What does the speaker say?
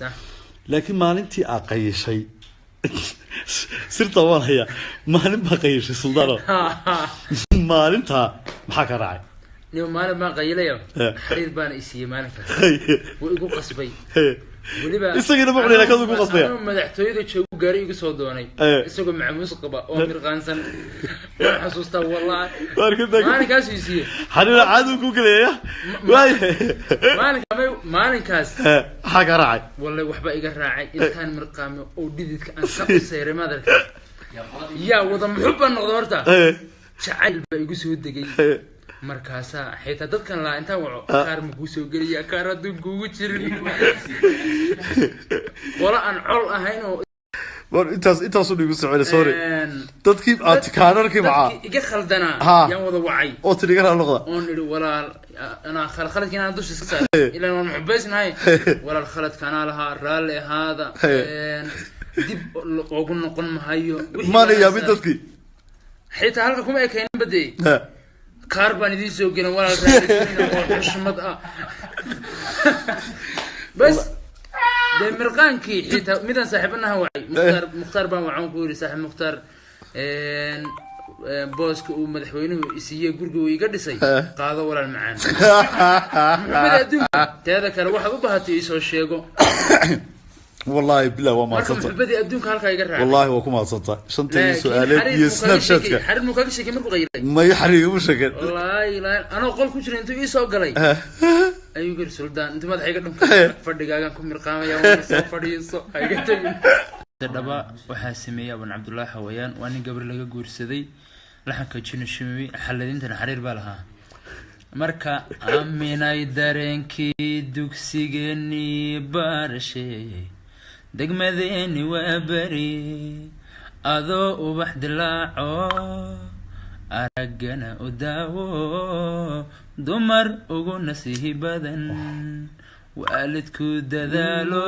صح لكن ما أنتي أقي شيء صرت أول هي ما نبغى قي شيء سلطانه ما أنتها محاك راعي اليوم ما قيليه حرير بان إسيه مالك ويقول قصبي isagina ma qulina kadu ku qasbaya madaxtooyada joogo gaari igu soo doonay isagoo macmuus qaba oo mirqaansan waan xasuustaa wallahi maalinkaas isiye xariir caadu ku galeeya maalinkaas xaga raacay wallahi waxba iga raacay intaan mirqaamo oo dhididka aan ka usayray madarka yaa wada muxubba noqdo horta jacayl ba igu soo degay markaasa xitaa dadkan la inta waco qaar ma ku soo galiya qaar adduunka ugu jirin wala aan col ahayn oo war intaas u dhigu socday sorry dadkii aad kaanarkii macaa iga khaldana yaan wada wacay oo tiriga noqda oo niri walaal ana khaladkina aan dusha iska saaray ilaa aan muxubaysnahay walaal khaladkana laha raali hada dib ugu noqon mahayo maana yaabin dadkii xitaa halka kuma ekeen badee كاربان دي سو كنا ولا رادين حشمت بس ده مرقانكي حيت ميدان صاحبنا وعي مختار بان وعون كوري صاحب مختار بوسك ومدحوينه اسيه غرغو iga dhisay qaado walaal macaan maxamed adduunka teeda waxa u baahatay soo sheego والله بالله وما صدق بدي ادونك halka iga raac والله waa kuma sodta shantay su'aalaad iyo snapchat-ka xarin mu kaga sheekay markuu qeylay ma yaxriga u sheekay wallahi la ana qol ku jira intuu ii soo galay ayuu gir suldaan inta madax iga dhunka fadhigaagan ku mirqaamaya oo soo fadhiiso iga tagin daba waxa sameeyay Abu Abdullah Hawayaan waa nin gabar laga guursaday laxanka jinishimi xaladintan xariir baa lahaa marka aaminay dareenkii dugsigeeni barashay degmadeeni waa bari adoo ubax dilaaco aragana u daawo dumar ugu nasiihi badan waalidku dadaalo